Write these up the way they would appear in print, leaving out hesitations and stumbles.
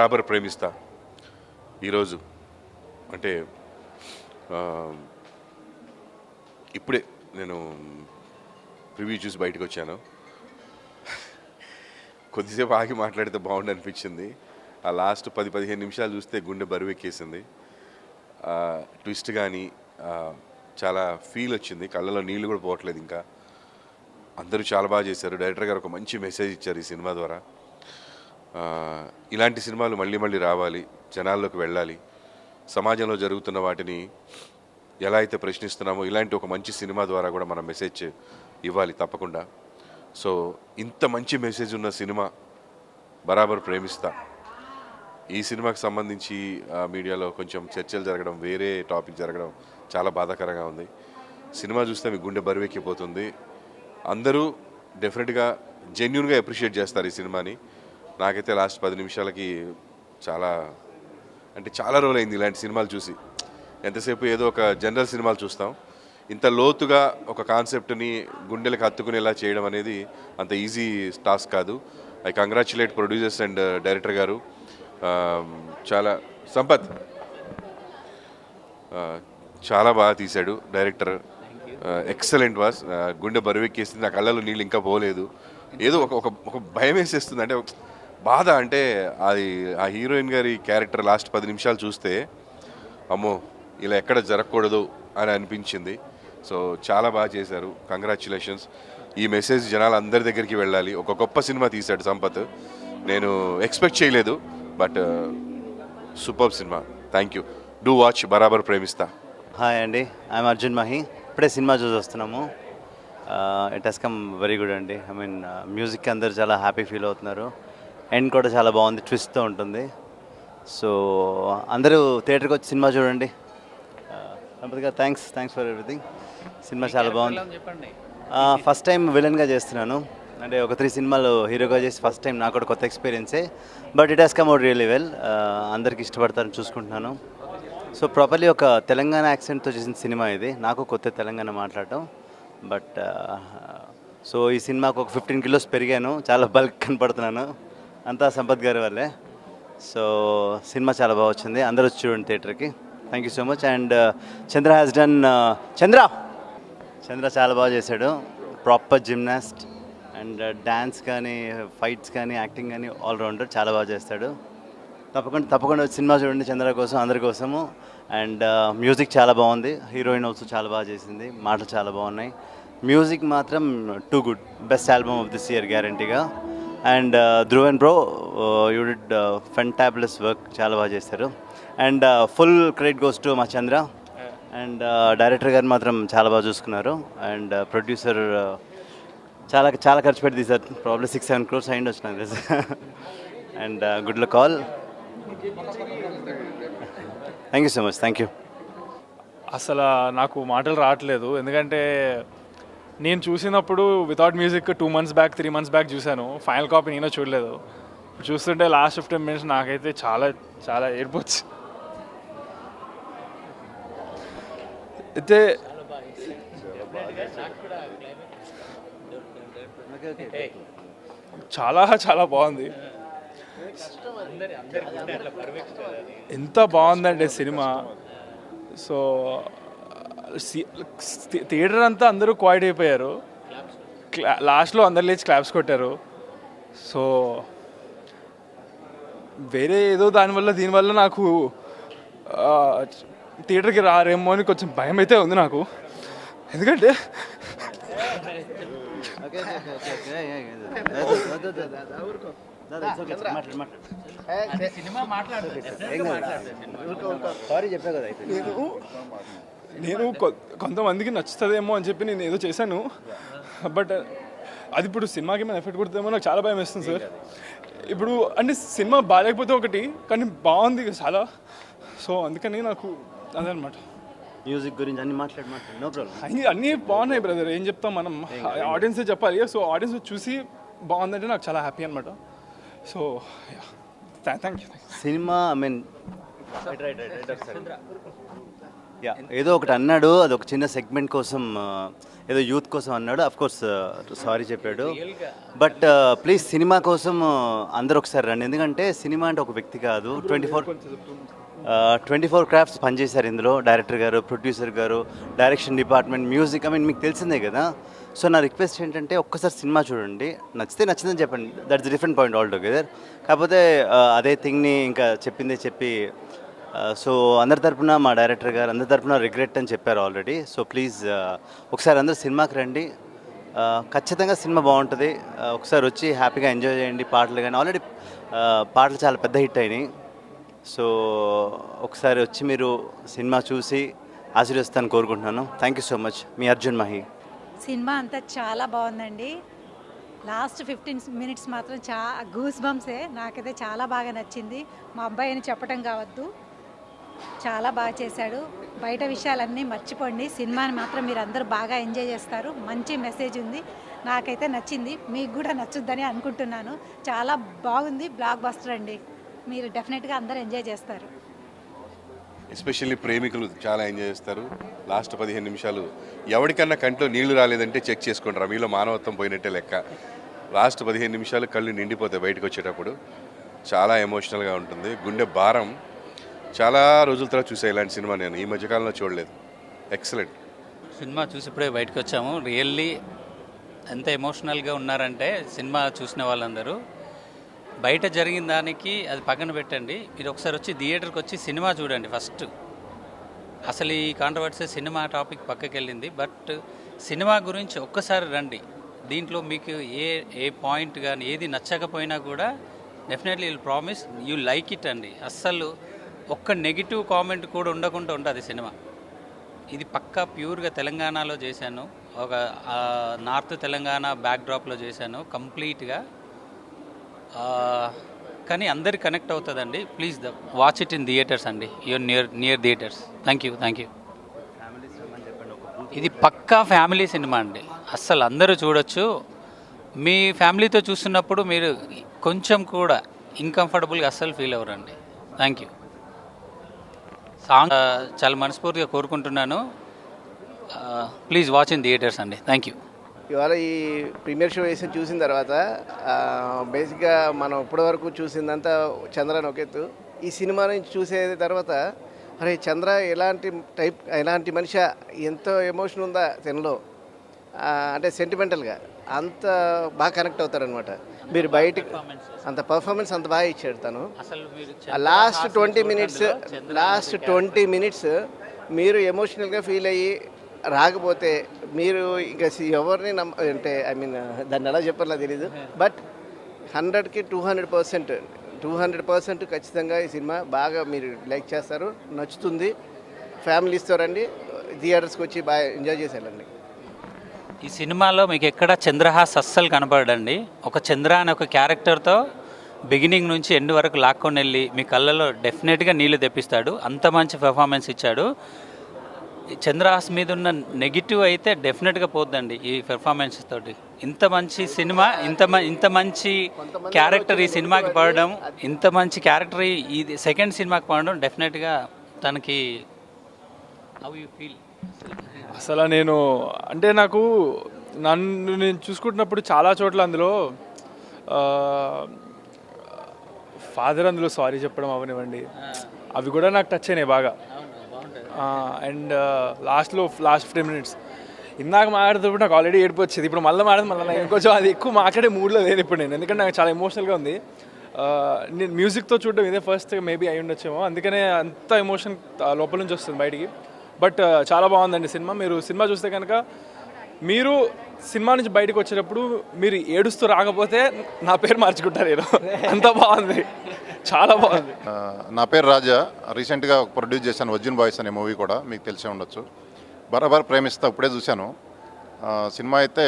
బరాబర్ ప్రేమిస్తా ఈరోజు అంటే ఇప్పుడే నేను ప్రివ్యూ చూసి బయటకు వచ్చాను. కొద్దిసేపు ఆగి మాట్లాడితే బాగుండు అనిపించింది. ఆ లాస్ట్ 10-15 నిమిషాలు చూస్తే గుండె బరువెక్కేసింది. ట్విస్ట్ కానీ చాలా ఫీల్ వచ్చింది, కళ్ళలో నీళ్ళు కూడా పోవట్లేదు. ఇంకా అందరూ చాలా బాగా చేశారు. డైరెక్టర్ గారు ఒక మంచి మెసేజ్ ఇచ్చారు ఈ సినిమా ద్వారా. ఇలాంటి సినిమాలు మళ్ళీ మళ్ళీ రావాలి, జనాల్లోకి వెళ్ళాలి, సమాజంలో జరుగుతున్న వాటిని ఎలా అయితే ప్రశ్నిస్తున్నామో ఇలాంటి ఒక మంచి సినిమా ద్వారా కూడా మనం మెసేజ్ ఇవ్వాలి తప్పకుండా. సో ఇంత మంచి మెసేజ్ ఉన్న సినిమా బరాబర్ ప్రేమిస్తా. ఈ సినిమాకి సంబంధించి మీడియాలో కొంచెం చర్చలు జరగడం, వేరే టాపిక్ జరగడం చాలా బాధాకరంగా ఉంది. సినిమా చూస్తే మీ గుండె బరువెక్కిపోతుంది. అందరూ డెఫినెట్గా జెన్యూన్గా అప్రిషియేట్ చేస్తారు ఈ సినిమాని. నాకైతే లాస్ట్ 10 నిమిషాలకి చాలా రోజులైంది ఇలాంటి సినిమాలు చూసి. ఎంతసేపు ఏదో ఒక జనరల్ సినిమాలు చూస్తాం, ఇంత లోతుగా ఒక కాన్సెప్ట్ని గుండెలకు హత్తుకునేలా చేయడం అనేది అంత ఈజీ టాస్క్ కాదు. I congratulate producers and director గారు. చాలా సంపత్ చాలా బాగా తీశాడు డైరెక్టర్. Excellent was. గుండె బరువెక్కేసింది, నా కళ్ళలో నీళ్ళు ఇంకా పోలేదు. ఏదో ఒక భయం వేసేస్తుంది. అంటే బాధ, అంటే అది ఆ హీరోయిన్ గారి క్యారెక్టర్ లాస్ట్ 10 నిమిషాలు చూస్తే అమ్మో ఇలా ఎక్కడ జరగకూడదు అని అనిపించింది. సో చాలా బాగా చేశారు, కంగ్రాచ్యులేషన్స్. ఈ మెసేజ్ జనాలు అందరి దగ్గరికి వెళ్ళాలి. ఒక గొప్ప సినిమా తీశాడు సంపత్, నేను ఎక్స్పెక్ట్ చేయలేదు, but super cinema. Thank you. Do watch బరాబర్ ప్రేమిస్తా. హాయ్ అండి, ఐఎమ్ అర్జున్ మహి. ఇప్పుడే సినిమా చూసి వస్తున్నాము. It has come very good అండి. ఐ మీన్ మ్యూజిక్ అందరూ చాలా హ్యాపీ ఫీల్ అవుతున్నారు. ఎండ్ కూడా చాలా బాగుంది, ట్విస్ట్తో ఉంటుంది. సో అందరూ థియేటర్కి వచ్చి సినిమా చూడండి. సంపత్ గారు థ్యాంక్స్ ఫర్ ఎవ్రీథింగ్. సినిమా చాలా బాగుంది. ఫస్ట్ టైం విలన్గా చేస్తున్నాను, అంటే ఒక 3 సినిమాలు హీరోగా చేసి ఫస్ట్ టైం నాకు కూడా కొత్త ఎక్స్పీరియన్సే. But it has come out really well. అందరికి ఇష్టపడతారని చూసుకుంటున్నాను. సో ప్రాపర్లీ ఒక తెలంగాణ యాక్సెంట్తో చేసిన సినిమా ఇది. నాకు కొత్త తెలంగాణ మాట్లాడటం. బట్ సో ఈ సినిమాకు ఒక 15 కిలోస్ పెరిగాను, చాలా బల్క్ కనపడుతున్నాను. అంతా సంపత్ గారి వల్లే. సో సినిమా చాలా బాగా వచ్చింది, అందరూ వచ్చి చూడండి థియేటర్కి. Thank you so much. And Chandra has done Chandra చాలా బాగా చేశాడు. ప్రాపర్ జిమ్నాస్ట్ అండ్ డ్యాన్స్ కానీ, ఫైట్స్ కానీ, యాక్టింగ్ కానీ ఆల్రౌండర్, చాలా బాగా చేస్తాడు. తప్పకుండా సినిమా చూడండి, చంద్ర కోసం, అందరి కోసము. అండ్ మ్యూజిక్ చాలా బాగుంది. హీరోయిన్ ఆల్సో చాలా బాగా చేసింది, మాటలు చాలా బాగున్నాయి. మ్యూజిక్ మాత్రం too good. Best album of this year గ్యారంటీగా. And Dhruv and bro, you did fantabulous work, చాలా బాగా చేశారు. And full credit goes to మా చంద్ర. అండ్ డైరెక్టర్ గారు మాత్రం చాలా బాగా చూసుకున్నారు. అండ్ ప్రొడ్యూసర్ చాలా ఖర్చు పెట్టి తీశారు. ప్రాబ్లీ 6-7 crores అయింది వచ్చినది. And good luck all. Thank you so much. Thank you. అసలు నాకు మాటలు రావట్లేదు, ఎందుకంటే నేను చూసినప్పుడు without music 2 months back 3 months back చూశాను. ఫైనల్ కాపీ నేను చూడలేదు. చూస్తుంటే లాస్ట్ 15 minutes నాకైతే చాలా ఏడ్పొచ్చు. అయితే చాలా బాగుంది. ఎంత బాగుందంటే సినిమా. సో థియేటర్ అంతా అందరూ క్వైట్ అయిపోయారు. లాస్ట్లో అందరు లేచి క్లాప్స్ కొట్టారు. సో వేరే ఏదో దీనివల్ల నాకు థియేటర్కి రారేమో అని కొంచెం భయం అయితే ఉంది నాకు. ఎందుకంటే నేను కొంతమందికి నచ్చుతుందేమో అని చెప్పి నేను ఏదో చేశాను. బట్ అది ఇప్పుడు సినిమాకి ఏమైనా ఎఫెక్ట్ కొడుతుందేమో నాకు చాలా భయం వేస్తుంది సార్. ఇప్పుడు అంటే సినిమా బాగాలేకపోతే ఒకటి, కానీ బాగుంది చాలా. సో అందుకని నాకు అదనమాట. మ్యూజిక్ గురించి అన్ని మాట్లాడు, నో ప్రాబ్లం. అన్నీ బాగున్నాయి బ్రదర్, ఏం చెప్తాం మనం, ఆడియన్సే చెప్పాలి. సో ఆడియన్స్ చూసి బాగుందంటే నాకు చాలా హ్యాపీ అనమాట. So thank you. Cinema I mean yeah ఏదో ఒకటి అన్నాడు, అది ఒక చిన్న సెగ్మెంట్ కోసం ఏదో యూత్ కోసం అన్నాడు. అఫ్ కోర్స్ సారీ చెప్పాడు, బట్ ప్లీజ్ సినిమా కోసం అందరూ ఒకసారి రండి. ఎందుకంటే సినిమా అంటే ఒక వ్యక్తి కాదు, 24 క్రాఫ్ట్స్ పనిచేశారు ఇందులో. డైరెక్టర్ గారు, ప్రొడ్యూసర్ గారు, direction department, music, I mean మీకు తెలిసిందే కదా. సో నా రిక్వెస్ట్ ఏంటంటే ఒక్కసారి సినిమా చూడండి, నచ్చితే నచ్చిందని చెప్పండి, that's different point all together. కాకపోతే అదే థింగ్ని ఇంకా చెప్పిందే చెప్పి సో అందరి తరపున మా డైరెక్టర్ గారు అందరి తరపున రిగ్రెట్ అని చెప్పారు ఆల్రెడీ. సో ప్లీజ్ ఒకసారి అందరూ సినిమాకి రండి, ఖచ్చితంగా సినిమా బాగుంటుంది. ఒకసారి వచ్చి హ్యాపీగా ఎంజాయ్ చేయండి. పాటలు కానీ ఆల్రెడీ పాటలు చాలా పెద్ద హిట్ అయినాయి. సో ఒకసారి వచ్చి మీరు సినిమా చూసి ఆశీర్వదిస్తాను కోరుకుంటున్నాను. Thank you so much. Me Arjun Mahi. Cinema అంతా చాలా బాగుందండి. లాస్ట్ 15 మినిట్స్ మాత్రం గూస్ బంప్సే. నాకైతే చాలా బాగా నచ్చింది. మా అబ్బాయి అని చెప్పడం కావద్దు, చాలా బాగా చేశాడు. బయట విషయాలన్నీ మర్చిపోండి, సినిమాని మాత్రం మీరు అందరూ బాగా ఎంజాయ్ చేస్తారు. మంచి మెసేజ్ ఉంది, నాకైతే నచ్చింది. మీకు కూడా నచ్చుద్దని అనుకుంటున్నాను. చాలా బాగుంది, బ్లాక్ బస్టర్ అండి. మీరు డెఫినెట్గా అందరూ ఎంజాయ్ చేస్తారు. ఎస్పెషల్లీ ప్రేమికులు చాలా ఎంజాయ్ చేస్తారు. లాస్ట్ 15 నిమిషాలు ఎవరికన్నా కంట్లో నీళ్లు రాలేదంటే చెక్ చేసుకుంటారు, మీలో మానవత్వం పోయినట్టే లెక్క. లాస్ట్ 15 నిమిషాలు కళ్ళు నిండిపోతాయి బయటకు వచ్చేటప్పుడు. చాలా ఎమోషనల్గా ఉంటుంది. గుండె భారం. చాలా రోజుల తర్వాత చూసా ఇలాంటి సినిమా, నేను ఈ మధ్యకాలంలో చూడలేదు. ఎక్సలెంట్ సినిమా చూసి ఇప్పుడే బయటకు వచ్చాము. రియల్లీ ఎంత ఎమోషనల్గా ఉన్నారంటే సినిమా చూసిన వాళ్ళందరూ. బయట జరిగిన దానికి అది పక్కన పెట్టండి, మీరు ఒకసారి వచ్చి థియేటర్కి వచ్చి సినిమా చూడండి ఫస్ట్. అసలు ఈ కాంట్రవర్సీ సినిమా టాపిక్ పక్కకి వెళ్ళింది, బట్ సినిమా గురించి ఒక్కసారి రండి. దీంట్లో మీకు ఏ పాయింట్ కానీ ఏది నచ్చకపోయినా కూడా definitely will promise you like it అండి. అస్సలు ఒక్క నెగిటివ్ కామెంట్ కూడా ఉండకుండా ఉంటుంది సినిమా. ఇది పక్కా ప్యూర్గా తెలంగాణలో చేశాను, ఒక నార్త్ తెలంగాణ బ్యాక్డ్రాప్లో చేశాను కంప్లీట్గా. కానీ అందరికి కనెక్ట్ అవుతుందండి. Please watch it in theatres అండి, your near theatres. Thank you. ఇది పక్కా ఫ్యామిలీ సినిమా అండి, అస్సలు అందరూ చూడొచ్చు. మీ ఫ్యామిలీతో చూస్తున్నప్పుడు మీరు కొంచెం కూడా ఇన్కంఫర్టబుల్గా అస్సలు ఫీల్ అవ్వరండి. Thank you. సాంగ్ చాలా మనస్ఫూర్తిగా కోరుకుంటున్నాను. ప్లీజ్ వాచ్ ఇన్ థియేటర్స్ అండి. Thank you. ఇవాళ ఈ ప్రీమియర్ షో వేసి చూసిన తర్వాత బేసిక్గా మనం ఇప్పటివరకు చూసిందంతా చంద్రని ఒక ఎత్తు. ఈ సినిమా నుంచి చూసే తర్వాత అరే చంద్ర ఎలాంటి మనిషి, ఎంతో ఎమోషన్ ఉందా తనలో, అంటే సెంటిమెంటల్గా అంత బాగా కనెక్ట్ అవుతారనమాట. మీరు బయటికి అంత పర్ఫార్మెన్స్ అంత బాగా ఇచ్చాడు తను. లాస్ట్ 20 మినిట్స్ మీరు ఎమోషనల్గా ఫీల్ అయ్యి రాకపోతే మీరు ఇంకా ఎవరిని అంటే ఐ మీన్ దాన్ని ఎలా చెప్పాలో తెలీదు, బట్ 100కి 200% ఖచ్చితంగా ఈ సినిమా బాగా మీరు లైక్ చేస్తారు, నచ్చుతుంది. ఫ్యామిలీస్తో రండి, థియేటర్స్కి వచ్చి బాగా ఎంజాయ్ చేసేయాలండి. ఈ సినిమాలో మీకు ఎక్కడ చంద్రహాస్ అస్సలు కనపడండి. ఒక చంద్ర అనే ఒక క్యారెక్టర్తో బిగినింగ్ నుంచి ఎండ్ వరకు లాక్కొని వెళ్ళి మీ కళ్ళలో డెఫినెట్గా నీళ్లు తెప్పిస్తాడు. అంత మంచి పెర్ఫార్మెన్స్ ఇచ్చాడు. చంద్రహాస్ మీద ఉన్న నెగిటివ్ అయితే డెఫినెట్గా పోద్దండి ఈ పెర్ఫార్మెన్స్ తోటి. ఇంత మంచి సినిమా, ఇంత మంచి క్యారెక్టర్ ఈ సినిమాకి పడడం, ఇంత మంచి క్యారెక్టర్ ఈ సెకండ్ సినిమాకి పడడం డెఫినెట్గా తనకి హౌ యూ ఫీల్? అసలు నేను చూసుకుంటున్నప్పుడు చాలా చోట్ల అందులో ఫాదర్ అందులో సారీ చెప్పడం అవనివ్వండి, అవి కూడా నాకు టచ్ అయినాయి బాగా. అండ్ లాస్ట్ 15 మినిట్స్ ఇందాక మాట్లాడుతున్నప్పుడు నాకు ఆల్రెడీ ఏడుపు వచ్చేది. ఇప్పుడు మళ్ళీ ఇంకొంచెం అది ఎక్కువ మాట్లాడే మూడ్లో లేదు ఇప్పుడు నేను, ఎందుకంటే నాకు చాలా ఎమోషనల్గా ఉంది. నేను మ్యూజిక్తో చూడడం ఇదే ఫస్ట్ మేబీ అయి ఉండొచ్చేమో, అందుకనే అంత ఎమోషన్ లోపల నుంచి వస్తుంది బయటికి. బట్ చాలా బాగుందండి సినిమా. మీరు సినిమా చూస్తే కనుక మీరు సినిమా నుంచి బయటకు వచ్చేటప్పుడు మీరు ఏడుస్తూ రాకపోతే నా పేరు మార్చుకుంటారు ఏదో, అంత బాగుంది, చాలా బాగుంది. నా పేరు రాజా. రీసెంట్గా ప్రొడ్యూస్ చేశాను అర్జున్ బాయ్స్ అనే మూవీ, కూడా మీకు తెలిసే ఉండొచ్చు. బరాబర్ ప్రేమిస్తా ఇప్పుడే చూశాను. సినిమా అయితే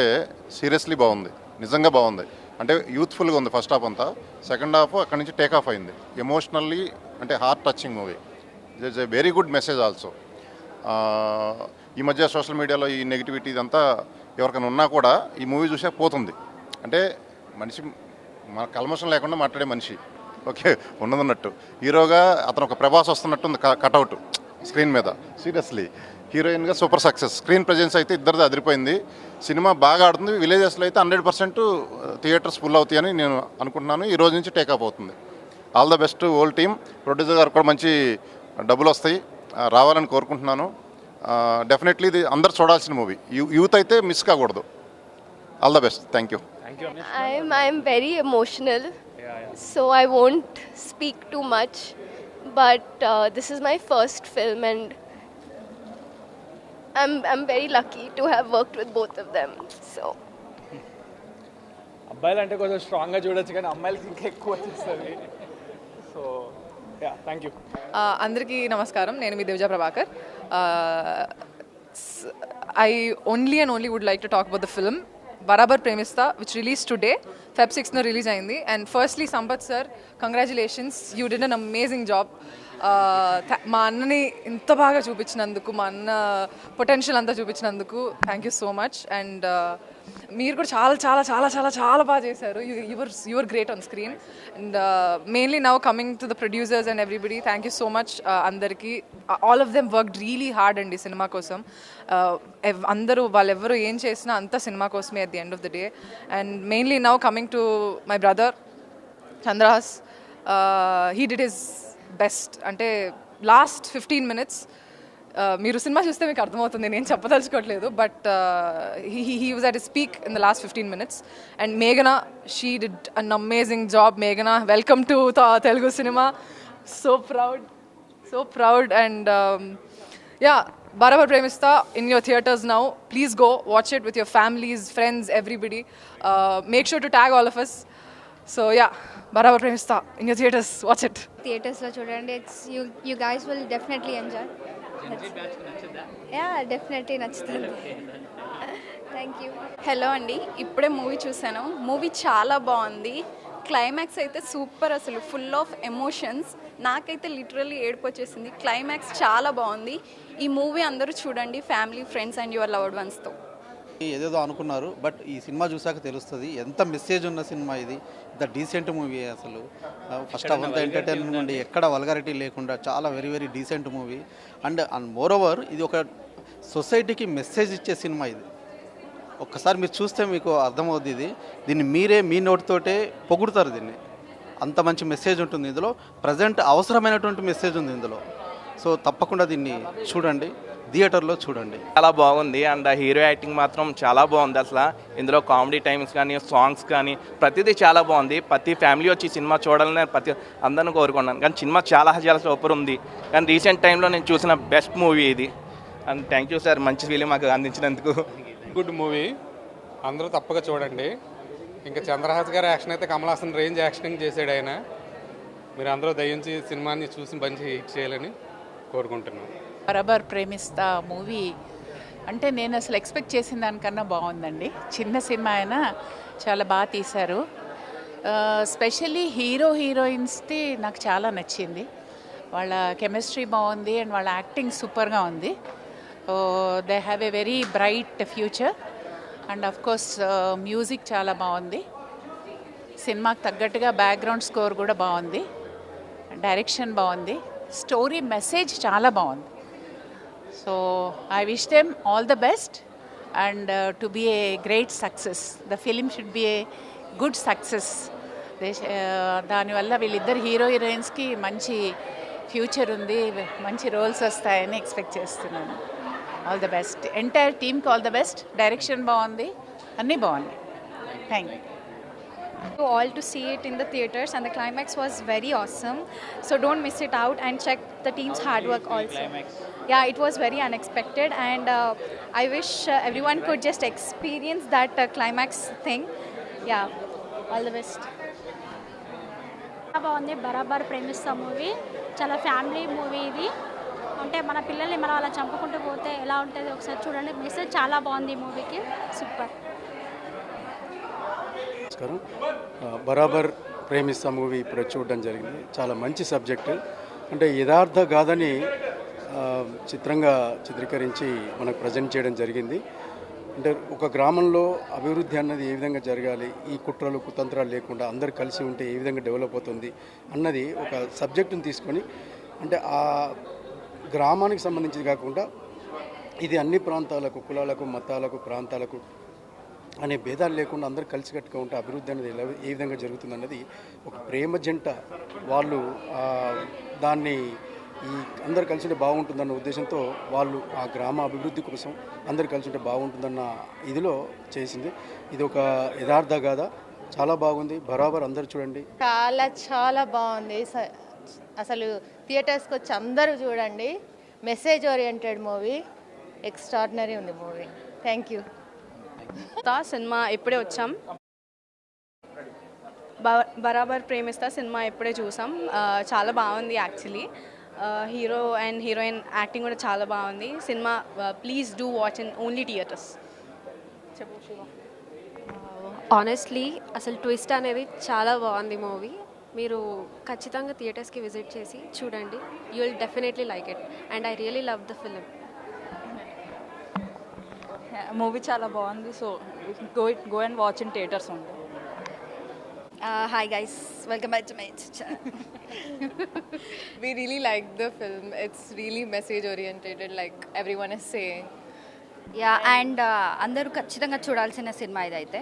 సీరియస్లీ బాగుంది, నిజంగా బాగుంది. అంటే యూత్ఫుల్గా ఉంది ఫస్ట్ హాఫ్ అంతా. సెకండ్ హాఫ్ అక్కడి నుంచి టేక్ ఆఫ్ అయింది. ఎమోషనల్లీ అంటే heart touching movie. It's a very good message also. ఈ మధ్య సోషల్ మీడియాలో ఈ నెగిటివిటీ ఇదంతా ఎవరికైనా ఉన్నా కూడా ఈ మూవీ చూసే పోతుంది. అంటే మనిషి కల్మషం లేకుండా మాట్లాడే మనిషి, ఓకే ఉన్నదన్నట్టు. హీరోగా అతను ఒక ప్రభాస్ వస్తున్నట్టు ఉంది కటౌట్. స్క్రీన్ మీద. సీరియస్లీ హీరోయిన్గా సూపర్ సక్సెస్. స్క్రీన్ ప్రజెన్స్ అయితే ఇద్దరిది అదిరిపోయింది. సినిమా బాగా ఆడుతుంది. విలేజెస్లో అయితే 100% థియేటర్స్ ఫుల్ అవుతాయని నేను అనుకుంటున్నాను. ఈ రోజు నుంచి టేకప్ అవుతుంది. All the best all team. Producer గారు కూడా మంచి డబ్బులు వస్తాయి, రావాలని కోరుకుంటున్నాను. డెఫినెట్లీ ఇది అందరు చూడాల్సిన మూవీ. యూత్ అయితే మిస్ కాకూడదు. All the best. Thank you. I'm very emotional, so I won't speak too much. But this is my first film, and I'm very lucky to have worked with both of them. So అబ్బాయిలు అంటే కొంచెం స్ట్రాంగ్గా చూడొచ్చు, కానీ అమ్మాయిలకి ఇంకా ఎక్కువ వచ్చేస్తుంది. So thank you. అందరికీ నమస్కారం. నేను మీ దివ్జా Prabhakar. I only would like to talk about the film Barabar Premista, which released today. Feb 6th no release ayindi. And firstly, Sampath sir, congratulations. You did an amazing job. మా అన్నని ఇంత బాగా చూపించినందుకు, మా అన్న potential అంతా చూపించినందుకు thank you so much. And మీరు కూడా చాలా చాలా చాలా చాలా చాలా బాగా చేశారు. Your great on screen. And mainly now coming to the producers and everybody, thank you so much అందరికీ. All of them worked really hard అండి సినిమా కోసం. అందరూ వాళ్ళెవ్వరూ ఏం చేసినా అంతా సినిమా కోసమే at the end of the day. And mainly now coming to my brother Chandrahas, he did his best. అంటే లాస్ట్ 15 minutes మీరు సినిమా చూస్తే మీకు అర్థమవుతుంది, నేను చెప్పదలుచుకోవట్లేదు. But he was at his peak in the last 15 minutes. And మేఘనా, she did an amazing job. మేఘనా, welcome to Telugu cinema. So proud. And yeah, Barabar Premista in your theaters now. Please go watch it with your families, friends, everybody. Make sure to tag all of us. So yeah, Barabar Premista in your theaters. Watch it. theaters lo chudandi. It's you guys will definitely enjoy. Yeah, definitely nachutadi. Thank you. Hello అండి, ఇప్పుడే movie చూశాను. Movie చాలా బాగుంది. Climax అయితే super, అసలు full of emotions. నాకైతే literally ఏడుపు వచ్చేసింది. క్లైమాక్స్ చాలా బాగుంది. ఈ మూవీ అందరూ చూడండి, family, friends and your loved వన్స్తో. ఏదేదో అనుకున్నారు, బట్ ఈ సినిమా చూసాక తెలుస్తుంది ఎంత మెసేజ్ ఉన్న సినిమా ఇది. The decent movie. అసలు ఫస్ట్ హాఫ్ అంతా ఎంటర్టైన్మెంట్ ఉండి ఎక్కడ వల్గారిటీ లేకుండా చాలా very very decent movie. And more over ఇది ఒక సొసైటీకి మెసేజ్ ఇచ్చే సినిమా ఇది. ఒక్కసారి మీరు చూస్తే మీకు అర్థమవుతుంది. దీన్ని మీరే మీ నోటితోటే పొగుడుతారు దీన్ని. అంత మంచి మెసేజ్ ఉంటుంది ఇందులో. ప్రజెంట్ అవసరమైనటువంటి మెసేజ్ ఉంది ఇందులో. సో తప్పకుండా దీన్ని చూడండి, థియేటర్లో చూడండి. చాలా బాగుంది. అండ్ హీరో యాక్టింగ్ మాత్రం చాలా బాగుంది. అసలు ఇందులో కామెడీ టైమ్స్ కానీ, సాంగ్స్ కానీ ప్రతిదీ చాలా బాగుంది. ప్రతి ఫ్యామిలీ వచ్చి సినిమా చూడాలని అందరిని కోరుకున్నాను. కానీ సినిమా చాలా చాలా సూపర్ ఉంది. కానీ రీసెంట్ టైంలో నేను చూసిన బెస్ట్ మూవీ ఇది. అండ్ థ్యాంక్ యూ సార్, మంచి ఫీలింగ్ మాకు అందించినందుకు. గుడ్ మూవీ, అందరూ తప్పక చూడండి. ఇంకా చంద్రహాస్ గారి యాక్షన్ అయితే కమల్ హాసన్ రేంజ్ యాక్షన్ చేశాడు ఆయన. మీరు అందరూ దయించి సినిమాని చూసి మంచి హిట్ చేయాలని కోరుకుంటున్నాను. బరాబర్ ప్రేమిస్తా మూవీ అంటే నేను అసలు ఎక్స్పెక్ట్ చేసిన దానికన్నా బాగుందండి. చిన్న సినిమా అయినా చాలా బాగా తీశారు. స్పెషల్లీ హీరోయిన్స్ది నాకు చాలా నచ్చింది. వాళ్ళ కెమిస్ట్రీ బాగుంది అండ్ వాళ్ళ యాక్టింగ్ సూపర్గా ఉంది. They have a very bright future. And of course music చాలా బాగుంది. సినిమాకి తగ్గట్టుగా బ్యాక్గ్రౌండ్ స్కోర్ కూడా బాగుంది. డైరెక్షన్ బాగుంది. స్టోరీ మెసేజ్ చాలా బాగుంది. So I wish them all the best and to be a great success. The film should be a good success. దానివల్ల వీళ్ళిద్దరు హీరోయిన్స్కి మంచి ఫ్యూచర్ ఉంది, మంచి రోల్స్ వస్తాయని ఎక్స్పెక్ట్ చేస్తున్నాను. All the best. ఎంటైర్ టీమ్కి ఆల్ ద బెస్ట్. డైరెక్షన్ బాగుంది, అన్నీ బాగున్నాయి. Thank you. All to see it in the theaters, and the climax was very awesome. So don't miss it out and check the team's hard work also. Yeah, it was very unexpected, and I wish everyone could just experience that climax thing. Yeah, all the best. బాగుంది. బరాబర్ ప్రేమిస్తా movie చాలా family movie ఇది. అంటే మన పిల్లల్ని మనం అలా చంపుకుంటూ పోతే ఎలా ఉంటుంది ఒకసారి చూడండి. మెసేజ్ చాలా బాగుంది ఈ మూవీకి. సూపర్. నమస్కారం. బరాబర్ ప్రేమిస్తా మూవీ ఇప్పుడు చూడడం జరిగింది. చాలా మంచి సబ్జెక్టు. అంటే యథార్థ గాథని చిత్రంగా చిత్రీకరించి మనకు ప్రజెంట్ చేయడం జరిగింది. అంటే ఒక గ్రామంలో అభివృద్ధి అన్నది ఏ విధంగా జరగాలి, ఈ కుట్రలు కుతంత్రాలు లేకుండా అందరు కలిసి ఉంటే ఏ విధంగా డెవలప్ అవుతుంది అన్నది ఒక సబ్జెక్టుని తీసుకొని అంటే ఆ గ్రామానికి సంబంధించింది కాకుండా ఇది అన్ని ప్రాంతాలకు, కులాలకు, మతాలకు, ప్రాంతాలకు అనే భేదాలు లేకుండా అందరూ కలిసికట్టుగా ఉంటే అభివృద్ధి అనేది ఏ విధంగా జరుగుతుందన్నది ఒక ప్రేమ జంట వాళ్ళు దాన్ని ఈ అందరు కలిసి ఉంటే బాగుంటుందన్న ఉద్దేశంతో వాళ్ళు ఆ గ్రామ అభివృద్ధి కోసం అందరు కలిసి ఉంటే బాగుంటుందన్న ఇదిలో చేసింది. ఇది ఒక యథార్థ గాథ, చాలా బాగుంది. బరాబర్ అందరు చూడండి. చాలా బాగుంది. అసలు థియేటర్స్కి వచ్చి అందరూ చూడండి. మెసేజ్ ఓరియంటెడ్ మూవీ, ఎక్స్ట్రాడినరీ ఉంది మూవీ. Thank you. సినిమా ఇప్పుడే వచ్చాం. బరాబర్ ప్రేమిస్తా సినిమా ఇప్పుడే చూసాం. చాలా బాగుంది actually. Hero and heroine acting కూడా చాలా బాగుంది. Cinema please do watch in only theatres. చెప్పు శివ. ఆనెస్ట్లీ అసలు ట్విస్ట్ అనేది చాలా బాగుంది మూవీ. మీరు ఖచ్చితంగా థియేటర్స్కి విజిట్ చేసి చూడండి. You will definitely like it and I really love the film. Movie చాలా బాగుంది. So go and watch in theatres ఉంది. Hi guys, welcome back to my channel. We really liked the film. It's really message oriented, like everyone is saying. Yeah, and అందరూ ఖచ్చితంగా చూడాల్సిన cinema ఇదైతే.